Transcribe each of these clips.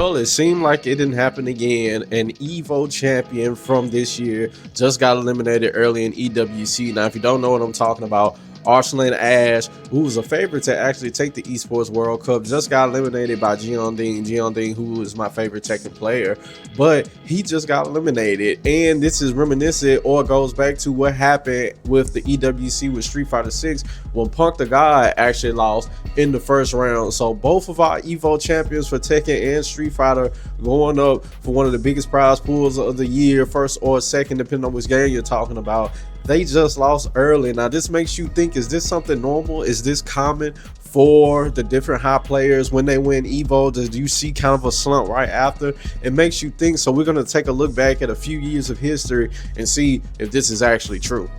Well, it seemed like it didn't happen again. An Evo champion from this year just got eliminated early in EWC. Now, if you don't know what I'm talking about, Arslan Ash, who was a favorite to actually take the Esports World Cup, just got eliminated by Jeonding, who is my favorite Tekken player, but he just got eliminated. And this is reminiscent, or goes back to what happened with the EWC with Street Fighter 6 when Punk the God actually lost in the first round. So both of our Evo champions for Tekken and Street Fighter going up for one of the biggest prize pools of the year, first or second, depending on which game you're talking about. They just lost early. Now, this makes you think, is this something normal? Is this common for the different high players when they win Evo? Do you see kind of a slump right after? It makes you think. So we're going to take a look back at a few years of history and see if this is actually true.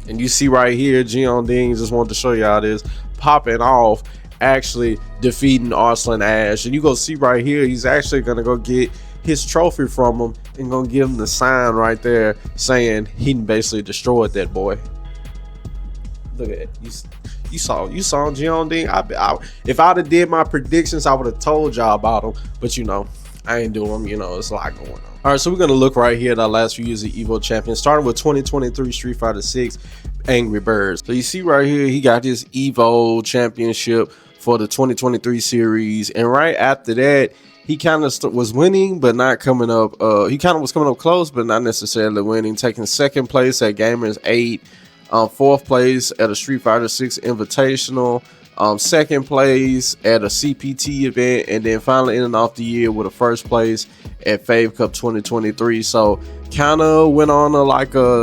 And you see right here, Jeonding, just wanted to show y'all this, popping off, actually defeating Arslan Ash. And you go see right here, he's actually going to go get his trophy from him and gonna give him the sign right there saying he basically destroyed that boy. Look at it. You saw Jeonding. If I'd have did my predictions, I would have told y'all about him, but you know, I ain't do them. You know, it's a lot going on. All right, so we're gonna look right here at our last few years of Evo champions, starting with 2023 Street Fighter 6 Angry Birds. So you see right here, he got his Evo championship for the 2023 series, and right after that, he kind of was winning, but not coming up. He kind of was coming up close, but not necessarily winning. Taking second place at Gamers 8, fourth place at a Street Fighter 6 Invitational, second place at a CPT event, and then finally ending off the year with a first place at Fave Cup 2023. So kind of went on a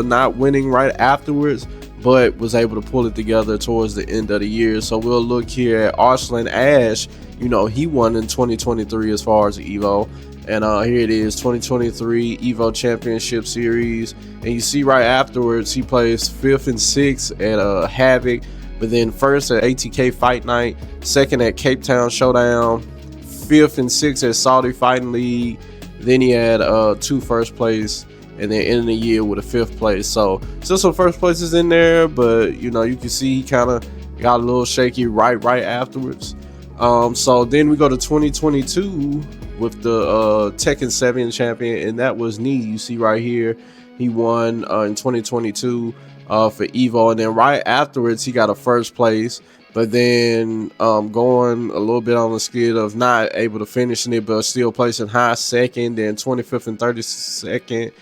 not winning right afterwards, but was able to pull it together towards the end of the year. So we'll look here at Arslan Ash. You know, he won in 2023 as far as Evo, and here it is, 2023 Evo Championship Series. And you see right afterwards, he plays 5th and 6th at Havoc, but then first at ATK Fight Night, second at Cape Town Showdown, 5th and 6th at Saudi Fighting League. Then he had 2 first place, and then ending the year with a 5th place. So still some first places in there, but you know, you can see he kind of got a little shaky right afterwards. So then we go to 2022 with the Tekken 7 champion, and that was Knee. You see right here, he won in 2022 for Evo, and then right afterwards he got a first place, but then going a little bit on the skid of not able to finish it, but still placing high second, then 25th and 32nd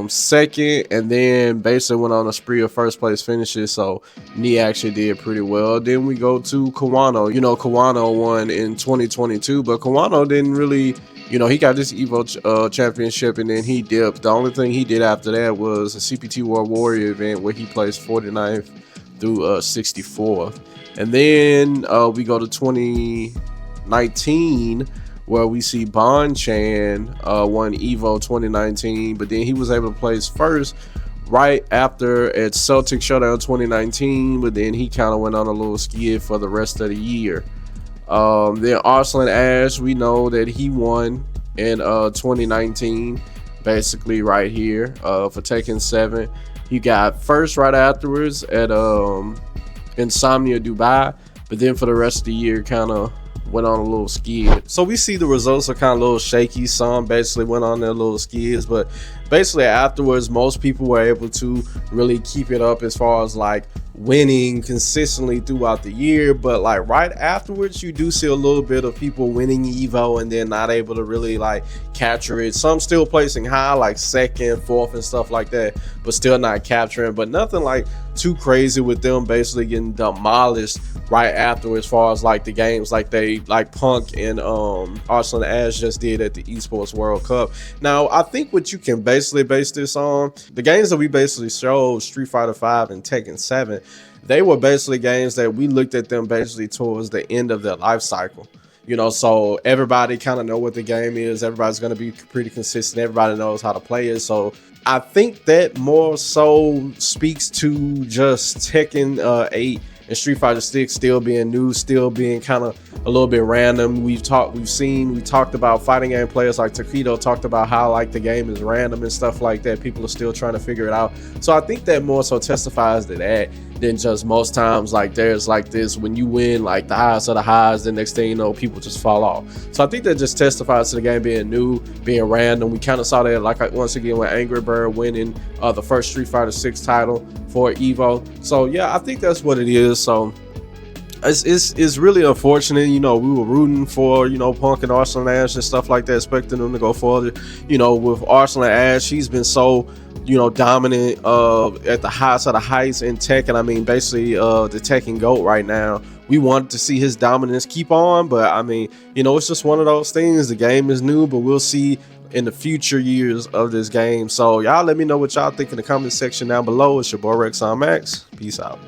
second, and then basically went on a spree of first place finishes. So Knee actually did pretty well. Then we go to Kawano. You know, Kawano won in 2022, but Kawano didn't really, you know, he got this Evo championship and then he dipped. The only thing he did after that was a CPT World Warrior event where he placed 49th through 64th. And then we go to 2019, where we see Bon Chan won Evo 2019, but then he was able to place first right after at Celtic Showdown 2019, but then he kind of went on a little skid for the rest of the year. Then Arslan Ash, we know that he won in 2019, basically right here for Tekken 7. He got first right afterwards at Insomnia Dubai, but then for the rest of the year kind of went on a little skid. So we see the results are kind of a little shaky. Some basically went on their little skids, but basically afterwards most people were able to really keep it up as far as like winning consistently throughout the year. But like right afterwards, you do see a little bit of people winning Evo and then not able to really like capture it. Some still placing high, like second, fourth and stuff like that, but still not capturing. But nothing like too crazy with them basically getting demolished right after, as far as like the games like they like Punk and Arslan Ash just did at the Esports World Cup. Now I think what you can basically base this on, the games that we basically showed, Street Fighter 5 and Tekken 7, they were basically games that we looked at them basically towards the end of their life cycle. You know, so everybody kind of know what the game is. Everybody's going to be pretty consistent. Everybody knows how to play it. So I think that more so speaks to just Tekken 8 and Street Fighter 6 still being new, still being kind of a little bit random. We talked about fighting game players like Taquito talked about how like the game is random and stuff like that. People are still trying to figure it out. So I think that more so testifies to that. than just most times like there's like this when you win like the highest of the highs, the next thing you know people just fall off. So I think that just testifies to the game being new, being random. We kind of saw that like once again with Angry Bird winning the first Street Fighter 6 title for Evo. So yeah, I think that's what it is. So it's really unfortunate. You know, we were rooting for, you know, Punk and Arslan Ash and stuff like that, expecting them to go further. You know, with Arslan Ash, he's been so, you know, dominant at the highest of the heights in Tekken. I mean, basically the Tekken GOAT right now. We wanted to see his dominance keep on, but I mean, you know, it's just one of those things. The game is new, but we'll see in the future years of this game. So y'all let me know what y'all think in the comment section down below. It's your boy Rex on Max. Peace out.